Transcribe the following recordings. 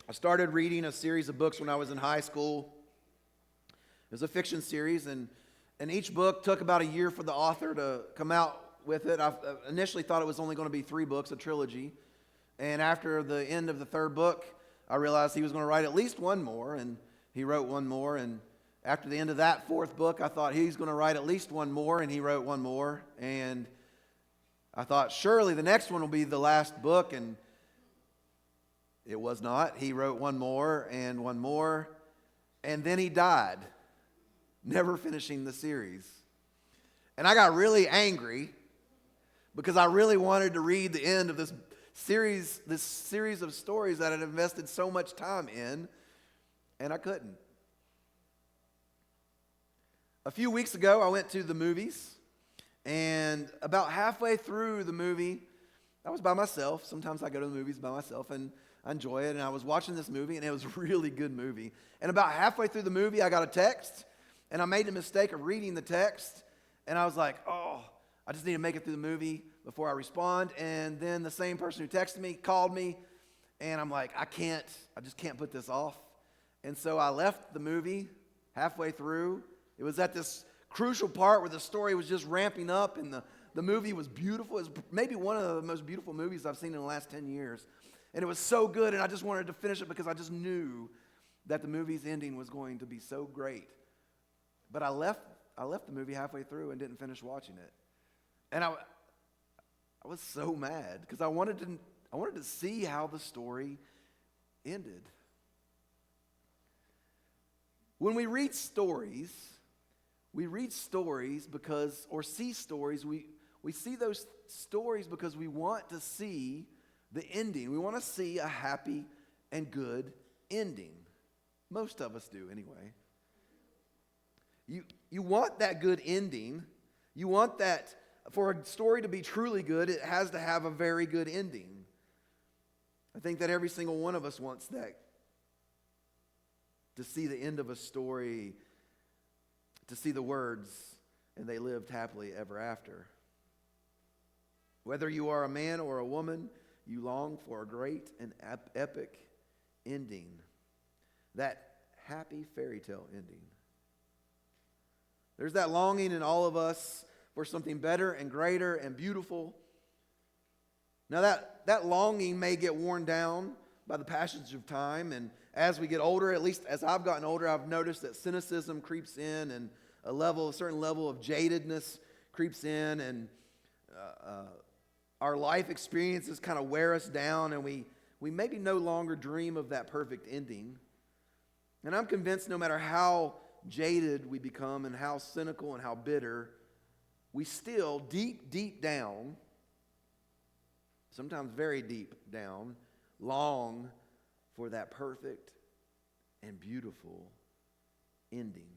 I started reading a series of books when I was in high school. It was a fiction series, and each book took about a year for the author to come out with it. I initially thought it was only going to be 3 books, a trilogy. And after the end of the 3rd book, I realized he was going to write at least one more, and he wrote one more. And after the end of that 4th book, I thought he's going to write at least one more, and he wrote one more. And I thought surely the next one will be the last book, and it was not. He wrote one more, and then he died, never finishing the series. And I got really angry because I really wanted to read the end of this series of stories that I'd invested so much time in, and I couldn't. A few weeks ago, I went to the movies, and about halfway through the movie, I was by myself. Sometimes I go to the movies by myself, and I enjoy it, and I was watching this movie, and it was a really good movie. And about halfway through the movie, I got a text, and I made the mistake of reading the text, and I was like, oh, I just need to make it through the movie before I respond. And then the same person who texted me called me, and I'm like, I just can't put this off. And so I left the movie halfway through. It was at this crucial part where the story was just ramping up, and the movie was beautiful. It was maybe one of the most beautiful movies I've seen in the last 10 years. And it was so good, and I just wanted to finish it because I just knew that the movie's ending was going to be so great. But I left the movie halfway through and didn't finish watching it. And I was so mad because I wanted to see how the story ended. When we read stories because, or see stories, we see those stories because we want to see the ending. We want to see a happy and good ending. Most of us do anyway. You want that good ending. You want that, for a story to be truly good, it has to have a very good ending. I think that every single one of us wants that. To see the end of a story, to see the words, and they lived happily ever after. Whether you are a man or a woman, you long for a great and epic ending. That happy fairy tale ending. There's that longing in all of us for something better and greater and beautiful. Now that longing may get worn down by the passage of time, and as we get older, at least as I've gotten older, I've noticed that cynicism creeps in, and a certain level of jadedness creeps in, and our life experiences kind of wear us down, and we maybe no longer dream of that perfect ending. And I'm convinced no matter how jaded we become and how cynical and how bitter, we still deep down, sometimes very deep down, long for that perfect and beautiful ending.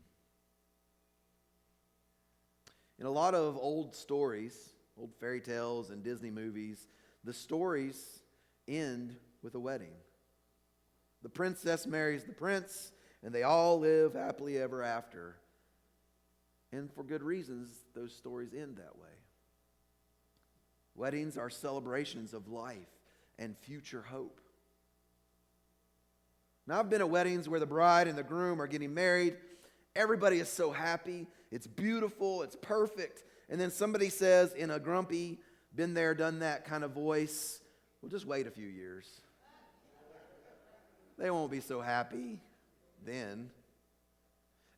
In a lot of old stories, old fairy tales and Disney movies, the stories end with a wedding. The princess marries the prince, and they all live happily ever after. And for good reasons, those stories end that way. Weddings are celebrations of life and future hope. Now, I've been at weddings where the bride and the groom are getting married. Everybody is so happy. It's beautiful. It's perfect. And then somebody says in a grumpy, been there, done that kind of voice, well, just wait a few years. They won't be so happy then.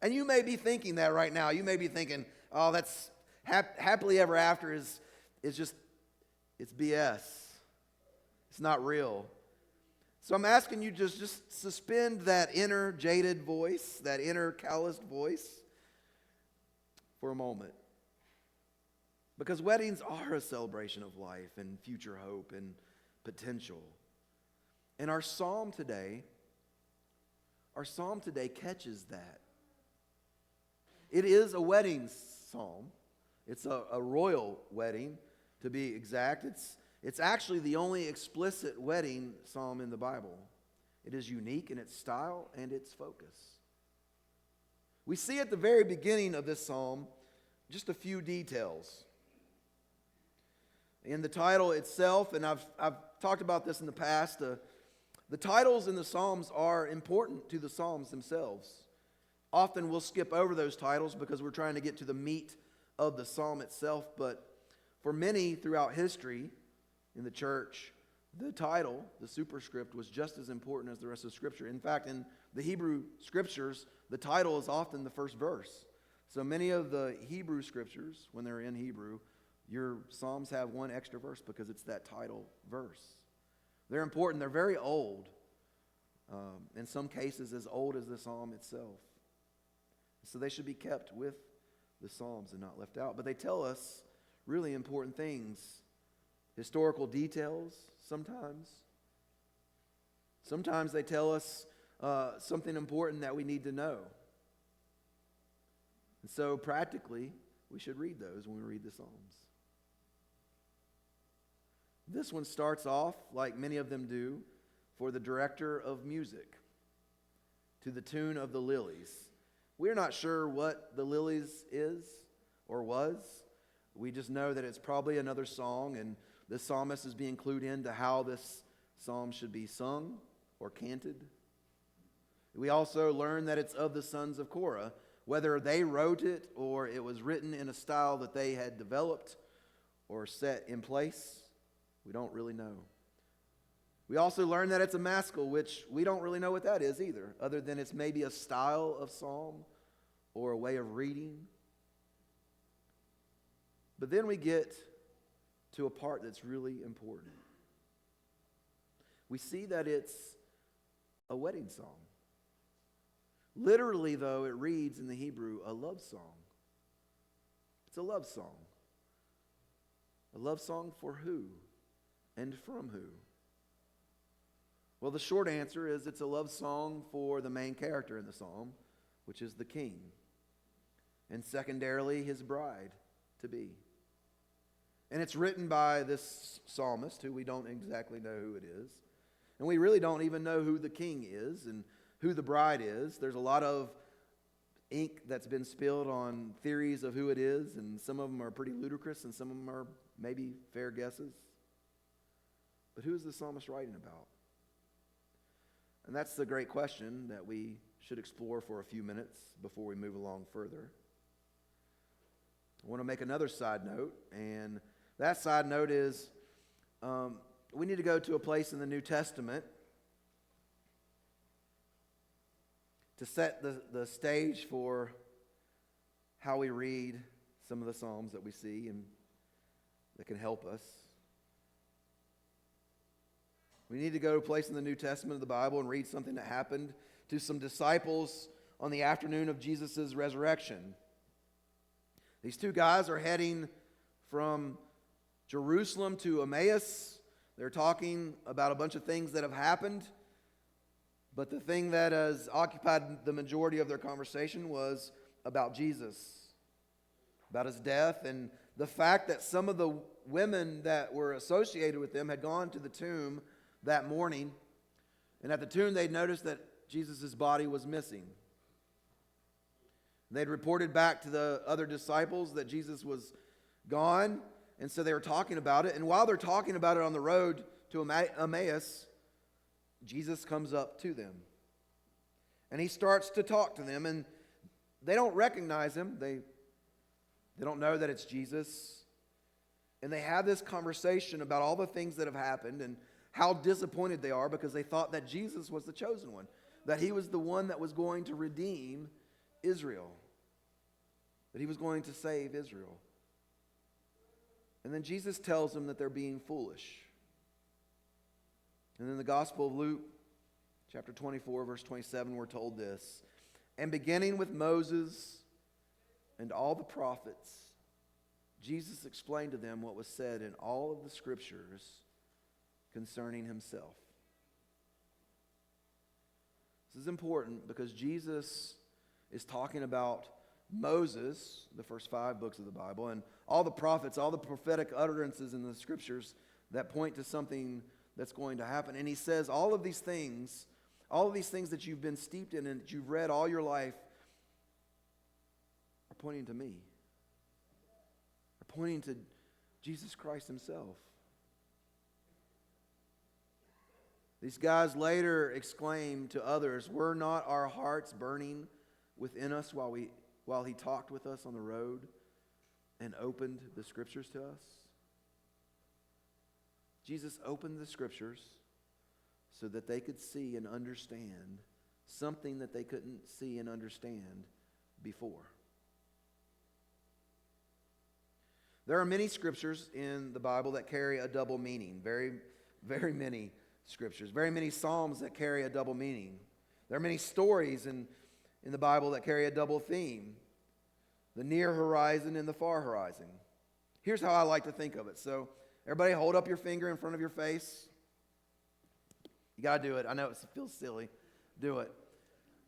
And you may be thinking that right now. You may be thinking, oh, that's happily ever after is just, it's BS. It's not real. So I'm asking you just suspend that inner jaded voice, that inner calloused voice for a moment. Because weddings are a celebration of life and future hope and potential. And our psalm today catches that. It is a wedding psalm. It's a royal wedding, to be exact. It's actually the only explicit wedding psalm in the Bible. It is unique in its style and its focus. We see at the very beginning of this psalm just a few details. In the title itself, and I've talked about this in the past, The titles in the Psalms are important to the Psalms themselves. Often we'll skip over those titles because we're trying to get to the meat of the psalm itself, but for many throughout history in the church, the title, the superscript, was just as important as the rest of Scripture. In fact, in the Hebrew Scriptures, the title is often the first verse. So many of the Hebrew Scriptures, when they're in Hebrew, your Psalms have one extra verse because it's that title verse. They're important. They're very old. In some cases, as old as the Psalm itself. So they should be kept with the Psalms and not left out. But they tell us really important things. Historical details sometimes. Sometimes they tell us something important that we need to know. And so practically, we should read those when we read the Psalms. This one starts off, like many of them do, for the director of music, to the tune of the Lilies. We're not sure what the Lilies is or was. We just know that it's probably another song, and the psalmist is being clued into how this psalm should be sung or canted. We also learn that it's of the Sons of Korah. Whether they wrote it or it was written in a style that they had developed or set in place, we don't really know. We also learn that it's a maskil, which we don't really know what that is either, other than it's maybe a style of psalm or a way of reading. But then we get to a part that's really important. We see that it's a wedding song. Literally, though, it reads in the Hebrew, a love song. It's a love song. A love song for who and from who? Well, the short answer is it's a love song for the main character in the psalm, which is the king, and secondarily, his bride-to-be. And it's written by this psalmist, who we don't exactly know who it is. And we really don't even know who the king is and who the bride is. There's a lot of ink that's been spilled on theories of who it is, and some of them are pretty ludicrous, and some of them are maybe fair guesses. But who is the psalmist writing about? And that's the great question that we should explore for a few minutes before we move along further. I want to make another side note, and that side note is we need to go to a place in the New Testament to set the stage for how we read some of the Psalms that we see and that can help us. We need to go to a place in the New Testament of the Bible and read something that happened to some disciples on the afternoon of Jesus' resurrection. These two guys are heading from Jerusalem to Emmaus. They're talking about a bunch of things that have happened. But the thing that has occupied the majority of their conversation was about Jesus, about his death, and the fact that some of the women that were associated with them had gone to the tomb that morning. And at the tomb, they'd noticed that Jesus' body was missing. They'd reported back to the other disciples that Jesus was gone, and so they were talking about it. And while they're talking about it on the road to Emmaus, Jesus comes up to them. And he starts to talk to them, and they don't recognize him. They don't know that it's Jesus. And they have this conversation about all the things that have happened and how disappointed they are because they thought that Jesus was the chosen one, that he was the one that was going to redeem Israel, that he was going to save Israel. And then Jesus tells them that they're being foolish. And in the Gospel of Luke, chapter 24, verse 27, we're told this: "And beginning with Moses and all the prophets, Jesus explained to them what was said in all of the Scriptures concerning himself." This is important because Jesus is talking about Moses, the first 5 books of the Bible, and all the prophets, all the prophetic utterances in the Scriptures that point to something that's going to happen. And he says all of these things that you've been steeped in and that you've read all your life are pointing to me. Are pointing to Jesus Christ himself. These guys later exclaimed to others, "Were not our hearts burning within us while he talked with us on the road and opened the Scriptures to us?" Jesus opened the Scriptures so that they could see and understand something that they couldn't see and understand before. There are many scriptures in the Bible that carry a double meaning. Very, very many scriptures. Very many psalms that carry a double meaning. There are many stories in the Bible that carry a double theme. The near horizon and the far horizon. Here's how I like to think of it. So, everybody hold up your finger in front of your face. You got to do it. I know it feels silly. Do it.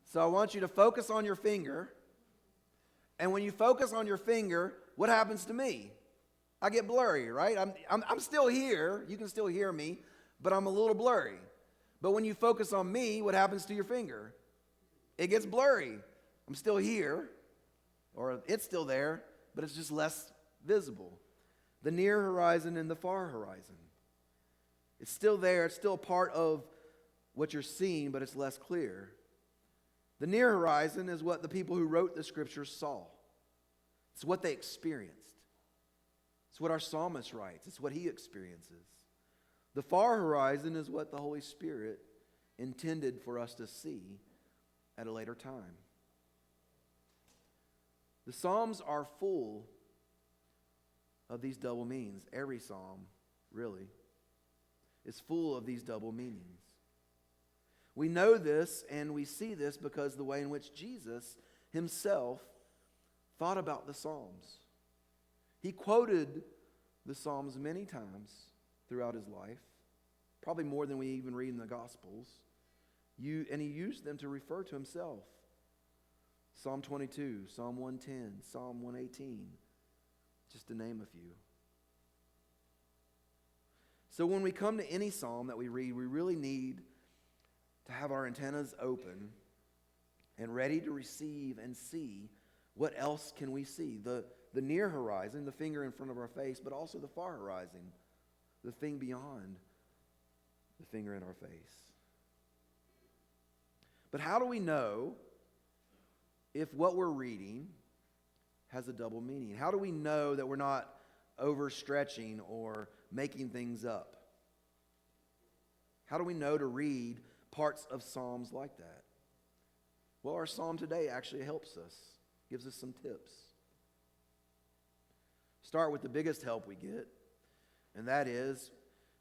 So I want you to focus on your finger. And when you focus on your finger, what happens to me? I get blurry, right? I'm still here. You can still hear me, but I'm a little blurry. But when you focus on me, what happens to your finger? It gets blurry. I'm still here, or it's still there, but it's just less visible. The near horizon and the far horizon. It's still there. It's still part of what you're seeing, but it's less clear. The near horizon is what the people who wrote the Scriptures saw. It's what they experienced. It's what our psalmist writes. It's what he experiences. The far horizon is what the Holy Spirit intended for us to see at a later time. The Psalms are full of these double meanings. Every psalm, really, is full of these double meanings. We know this and we see this because the way in which Jesus himself thought about the Psalms. He quoted the Psalms many times throughout his life, probably more than we even read in the Gospels, and he used them to refer to himself. Psalm 22, Psalm 110, Psalm 118, just to name a few. So when we come to any psalm that we read, we really need to have our antennas open and ready to receive and see what else can we see. The near horizon, the finger in front of our face, but also the far horizon, the thing beyond the finger in our face. But how do we know if what we're reading has a double meaning? How do we know that we're not overstretching or making things up? How do we know to read parts of Psalms like that? Well, our psalm today actually helps us, gives us some tips. Start with the biggest help we get, and that is,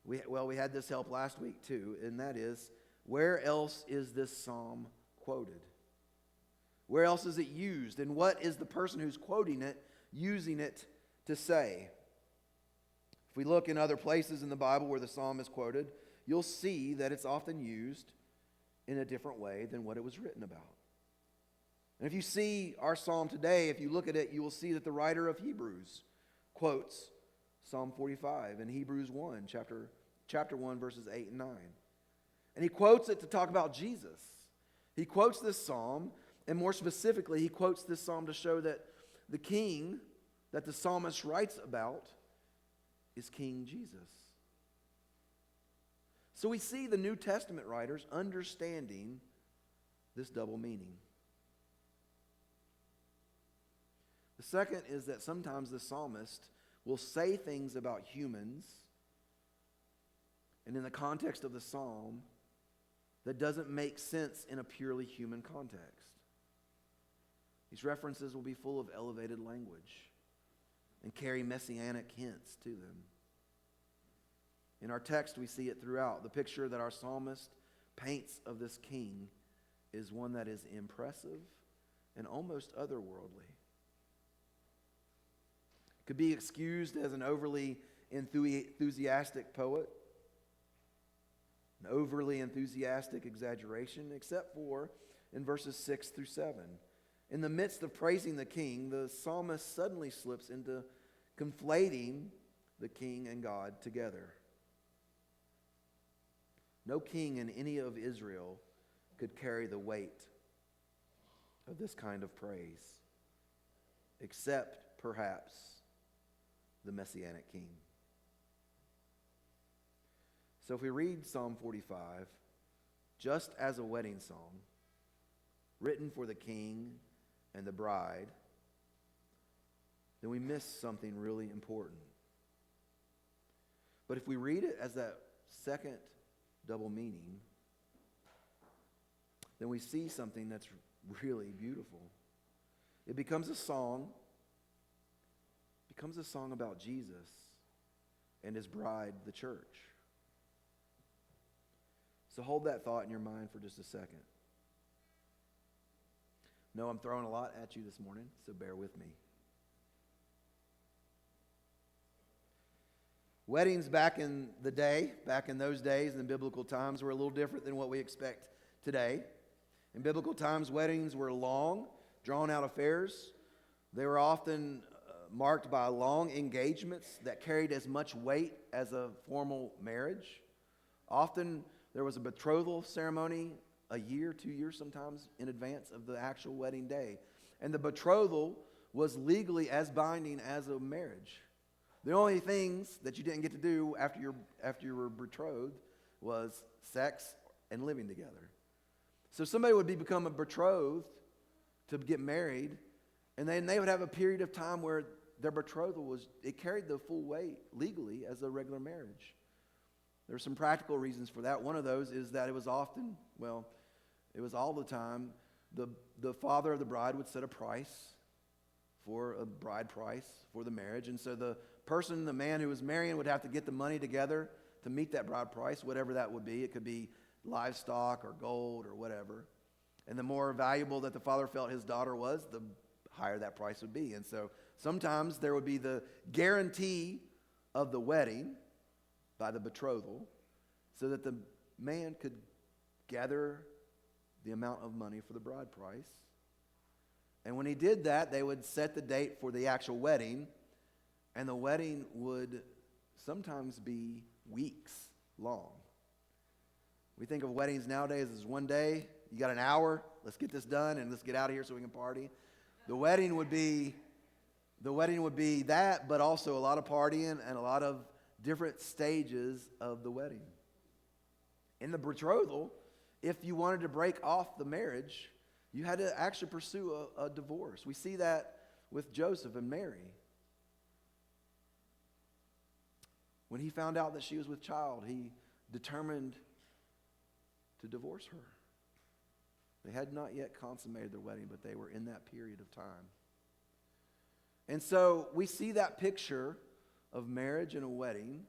we had this help last week too, and that is, where else is this psalm quoted? Where else is it used? And what is the person who's quoting it using it to say? If we look in other places in the Bible where the psalm is quoted, you'll see that it's often used in a different way than what it was written about. And if you see our psalm today, if you look at it, you will see that the writer of Hebrews quotes Psalm 45 in Hebrews 1, chapter 1, verses 8 and 9. And he quotes it to talk about Jesus. He quotes this psalm, and more specifically, he quotes this psalm to show that the king that the psalmist writes about is King Jesus. So we see the New Testament writers understanding this double meaning. The second is that sometimes the psalmist will say things about humans, and in the context of the psalm, that doesn't make sense in a purely human context. These references will be full of elevated language and carry messianic hints to them. In our text, we see it throughout. The picture that our psalmist paints of this king is one that is impressive and almost otherworldly. Could be excused as an overly enthusiastic poet, an overly enthusiastic exaggeration, except for in verses 6 through 7. In the midst of praising the king, the psalmist suddenly slips into conflating the king and God together. No king in any of Israel could carry the weight of this kind of praise, except perhaps the Messianic king. So if we read Psalm 45, just as a wedding song written for the king and the bride, then we miss something really important. But if we read it as that second double meaning, then we see something that's really beautiful. It becomes a song about Jesus and his bride, the church. So hold that thought in your mind for just a second. No, I'm throwing a lot at you this morning, so bear with me. Weddings back in those days, in biblical times, were a little different than what we expect today. In biblical times, weddings were long, drawn-out affairs. They were often marked by long engagements that carried as much weight as a formal marriage. Often, there was a betrothal ceremony a year, 2 years sometimes, in advance of the actual wedding day. And the betrothal was legally as binding as a marriage. The only things that you didn't get to do after you were betrothed was sex and living together. So somebody would become a betrothed to get married, and then they would have a period of time where their betrothal it carried the full weight legally as a regular marriage. There are some practical reasons for that. One of those is that it was all the time, the father of the bride would set a price for a bride price for the marriage. And so the man who was marrying would have to get the money together to meet that bride price, whatever that would be. It could be livestock or gold or whatever. And the more valuable that the father felt his daughter was, the higher that price would be. And so sometimes there would be the guarantee of the wedding by the betrothal so that the man could gather the amount of money for the bride price. And when he did that, they would set the date for the actual wedding, and the wedding would sometimes be weeks long. We think of weddings nowadays as one day. You got an hour, let's get this done and let's get out of here so we can party. The wedding would be that, but also a lot of partying and a lot of different stages of the wedding. In the betrothal, if you wanted to break off the marriage, you had to actually pursue a divorce. We see that with Joseph and Mary. When he found out that she was with child, he determined to divorce her. They had not yet consummated their wedding, but they were in that period of time. And so we see that picture of marriage and a wedding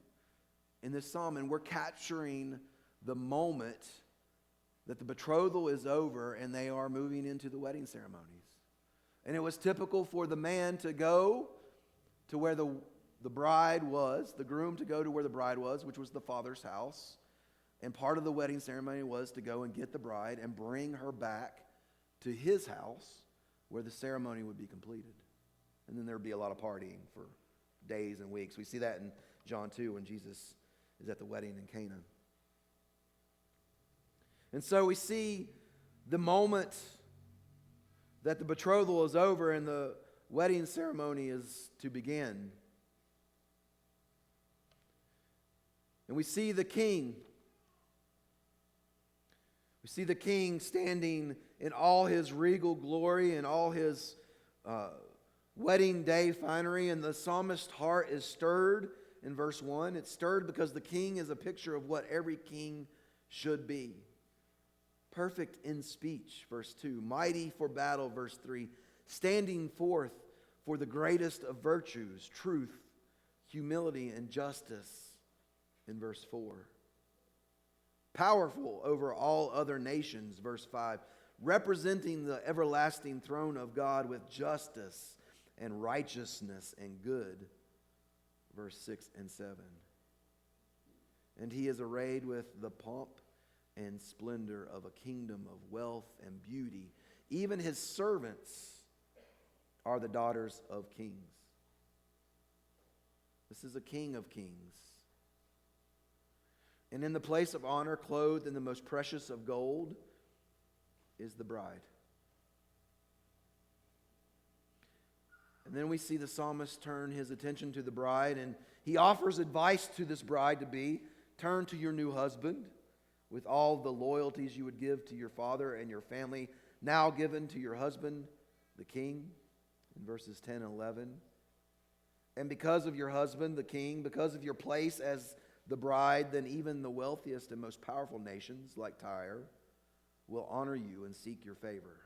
in this psalm, and we're capturing the moment that the betrothal is over and they are moving into the wedding ceremonies. And it was typical for the man to go to where the bride was, the groom to go to where the bride was, which was the father's house. And part of the wedding ceremony was to go and get the bride and bring her back to his house where the ceremony would be completed. And then there would be a lot of partying for days and weeks. We see that in John 2 when Jesus is at the wedding in Cana. And so we see the moment that the betrothal is over and the wedding ceremony is to begin. And we see the king. We see the king standing in all his regal glory and all his wedding day finery. And the psalmist's heart is stirred in verse 1. It's stirred because the king is a picture of what every king should be. Perfect in speech, verse 2. Mighty for battle, verse 3. Standing forth for the greatest of virtues, truth, humility, and justice, in verse 4. Powerful over all other nations, verse 5. Representing the everlasting throne of God with justice and righteousness and good, verse 6 and 7. And he is arrayed with the pomp and splendor of a kingdom of wealth and beauty. Even his servants are the daughters of kings. This is a king of kings. And in the place of honor, clothed in the most precious of gold, is the bride. And then we see the psalmist turn his attention to the bride, and he offers advice to this bride to be, turn to your new husband with all the loyalties you would give to your father and your family, now given to your husband, the king, in verses 10 and 11. And because of your husband, the king, because of your place as the bride, then even the wealthiest and most powerful nations, like Tyre, will honor you and seek your favor.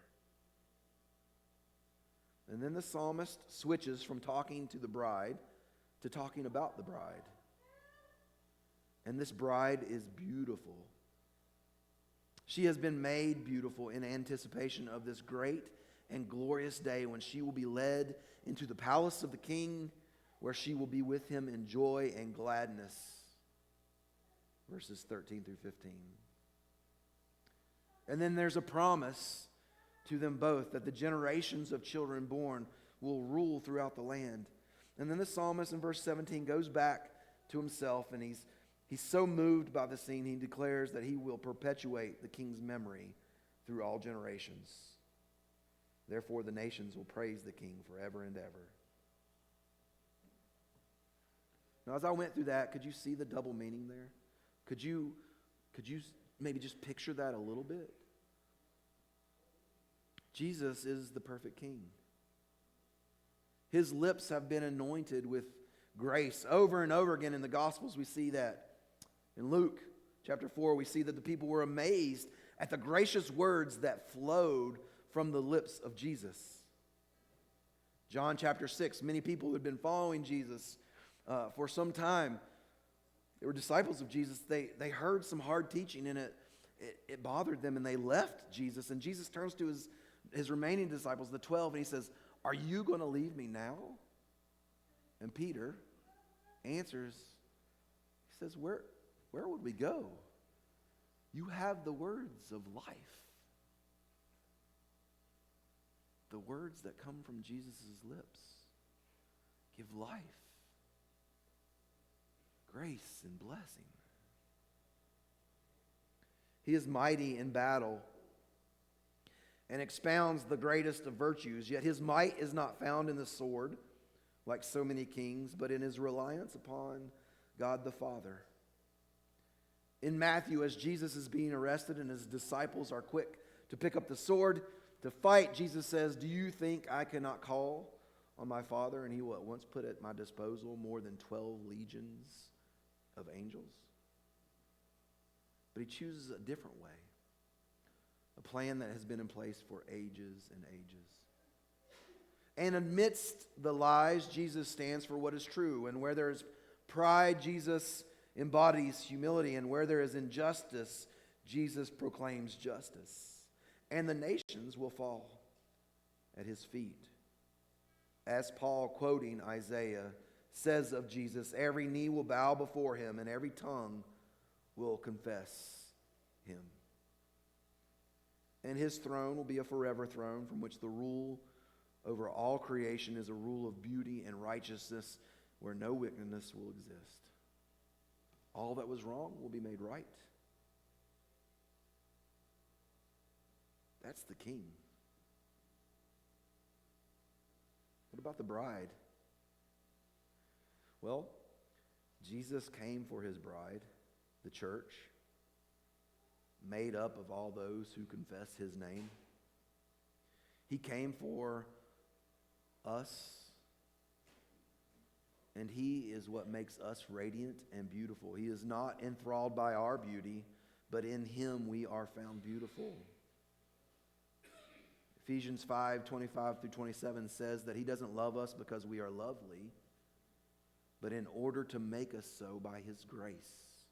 And then the psalmist switches from talking to the bride to talking about the bride. And this bride is beautiful. She has been made beautiful in anticipation of this great and glorious day when she will be led into the palace of the king, where she will be with him in joy and gladness. Verses 13 through 15. And then there's a promise to them both that the generations of children born will rule throughout the land. And then the psalmist in verse 17 goes back to himself, and he's so moved by the scene, he declares that he will perpetuate the king's memory through all generations. Therefore, the nations will praise the king forever and ever. Now, as I went through that, could you see the double meaning there? Could you maybe just picture that a little bit? Jesus is the perfect king. His lips have been anointed with grace. Over and over again in the Gospels, we see that. In Luke chapter 4, we see that the people were amazed at the gracious words that flowed from the lips of Jesus. John chapter 6, many people who had been following Jesus for some time, they were disciples of Jesus. They heard some hard teaching, and it bothered them, and they left Jesus. And Jesus turns to his remaining disciples, the 12, and he says, "Are you going to leave me now?" And Peter answers, he says, Where would we go? You have the words of life. The words that come from Jesus' lips give life, grace, and blessing. He is mighty in battle and expounds the greatest of virtues, yet his might is not found in the sword, like so many kings, but in his reliance upon God the Father. In Matthew, as Jesus is being arrested and his disciples are quick to pick up the sword to fight, Jesus says, "Do you think I cannot call on my Father, and he will at once put at my disposal more than 12 legions of angels?" But he chooses a different way, a plan that has been in place for ages and ages. And amidst the lies, Jesus stands for what is true. And where there is pride, Jesus embodies humility. And where there is injustice, Jesus proclaims justice. And the nations will fall at his feet. As Paul, quoting Isaiah, says of Jesus, every knee will bow before him and every tongue will confess him. And his throne will be a forever throne from which the rule over all creation is a rule of beauty and righteousness where no wickedness will exist. All that was wrong will be made right. That's the king. What about the bride? Well, Jesus came for his bride, the church, made up of all those who confess his name. He came for us, and he is what makes us radiant and beautiful. He is not enthralled by our beauty, but in him we are found beautiful. Ephesians 5:25-27 says that he doesn't love us because we are lovely, but in order to make us so by his grace.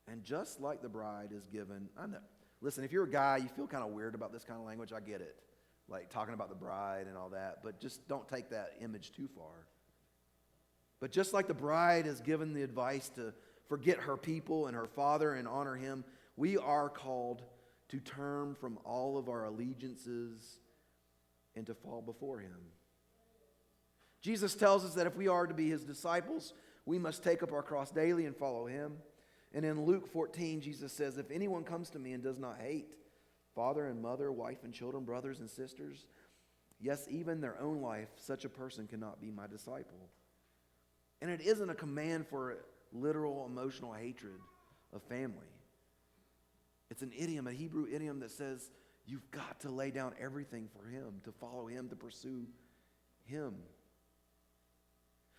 And just like the bride is given, I know, listen, if you're a guy, you feel kind of weird about this kind of language, I get it. Like talking about the bride and all that, but just don't take that image too far. But just like the bride is given the advice to forget her people and her father and honor him, we are called to turn from all of our allegiances and to fall before him. Jesus tells us that if we are to be his disciples, we must take up our cross daily and follow him. And in Luke 14, Jesus says, if anyone comes to me and does not hate father and mother, wife and children, brothers and sisters, yes, even their own life, such a person cannot be my disciple. And it isn't a command for literal emotional hatred of family. It's an idiom, a Hebrew idiom that says you've got to lay down everything for Him, to follow Him, to pursue Him.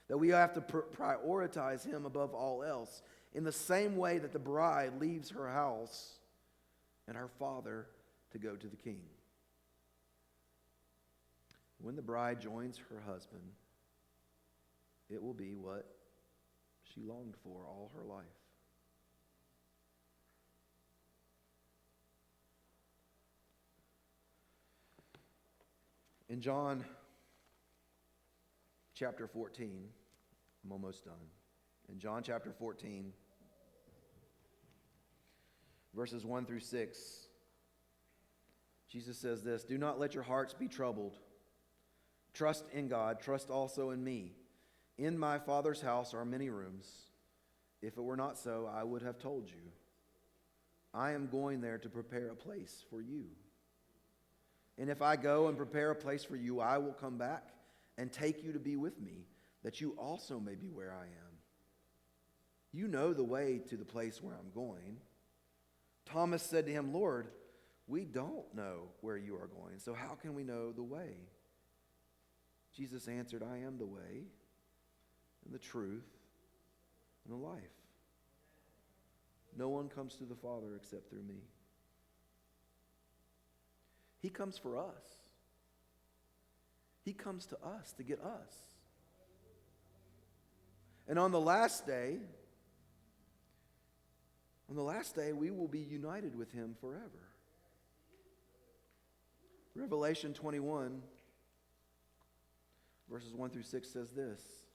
That we have to prioritize Him above all else, in the same way that the bride leaves her house and her father to go to the king. When the bride joins her husband, it will be what she longed for all her life. In John chapter 14, I'm almost done. In John chapter 14, verses 1 through 6, Jesus says this, "Do not let your hearts be troubled. Trust in God, trust also in me. In my Father's house are many rooms. If it were not so, I would have told you. I am going there to prepare a place for you. And if I go and prepare a place for you, I will come back and take you to be with me, that you also may be where I am. You know the way to the place where I'm going." Thomas said to him, "Lord, we don't know where you are going, so how can we know the way?" Jesus answered, "I am the way and the truth and the life. No one comes to the Father except through me." He comes for us. He comes to us to get us. And on the last day, we will be united with Him forever. Revelation 21, verses 1 through 6 says this,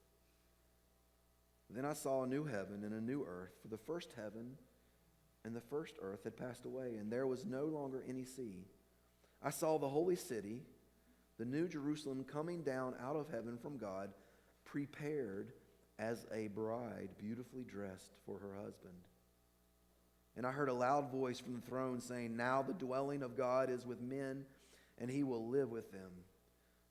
"Then I saw a new heaven and a new earth, for the first heaven and the first earth had passed away, and there was no longer any sea. I saw the holy city, the new Jerusalem, coming down out of heaven from God, prepared as a bride beautifully dressed for her husband. And I heard a loud voice from the throne saying, 'Now the dwelling of God is with men, and He will live with them.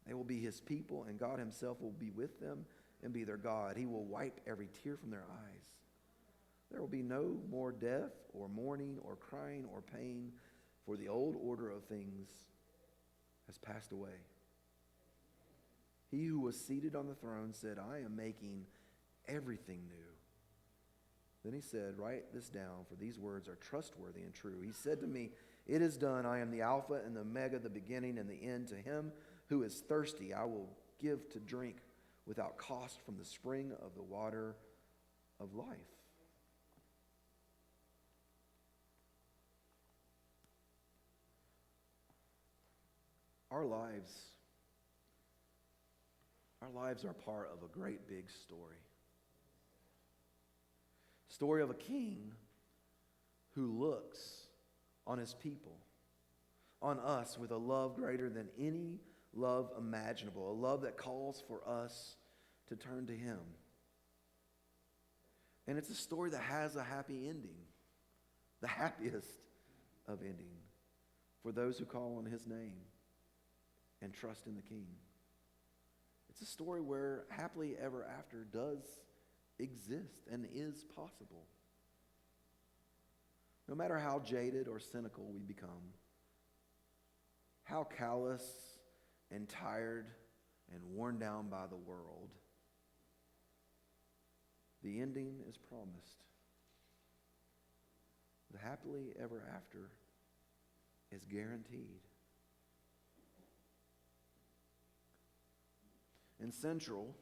They will be His people, and God Himself will be with them and be their God. He will wipe every tear from their eyes. There will be no more death or mourning or crying or pain, for the old order of things has passed away.' He who was seated on the throne said, 'I am making everything new.' Then He said, 'Write this down, for these words are trustworthy and true.' He said to me, 'It is done. I am the Alpha and the Omega, the beginning and the end. To him who is thirsty, I will give to drink without cost from the spring of the water of life.'" Our lives are part of a great big story. Story of a king who looks on his people, on us, with a love greater than any love imaginable, a love that calls for us to turn to Him. And it's a story that has a happy ending, the happiest of ending, for those who call on His name and trust in the King. It's a story where happily ever after does exist and is possible. No matter how jaded or cynical we become, how callous and tired and worn down by the world, the ending is promised. The happily ever after is guaranteed. And central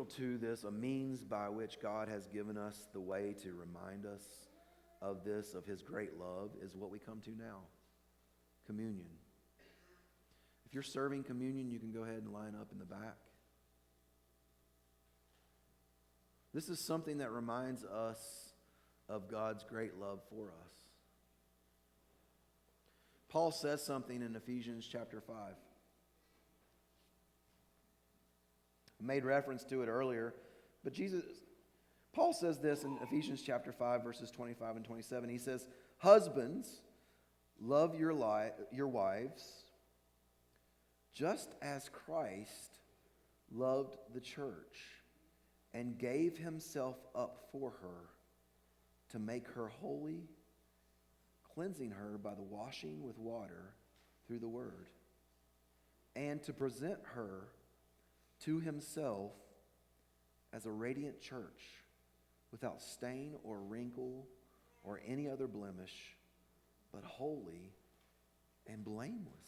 to this, a means by which God has given us the way to remind us of this, of His great love, is what we come to now, communion. If you're serving communion, you can go ahead and line up in the back. This is something that reminds us of God's great love for us. Paul says something in Ephesians chapter 5. I made reference to it earlier, but Paul says this in Ephesians chapter 5, verses 25 and 27. He says, "Husbands, love your wives, just as Christ loved the church and gave himself up for her to make her holy, cleansing her by the washing with water through the word, and to present her to himself as a radiant church, without stain or wrinkle or any other blemish, but holy and blameless.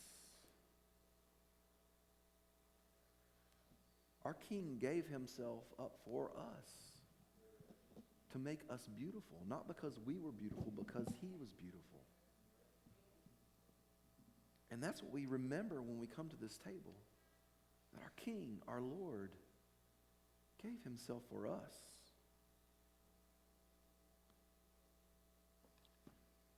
Our King gave himself up for us to make us beautiful, not because we were beautiful, because he was beautiful. And that's what we remember when we come to this table, that our King, our Lord, gave himself for us.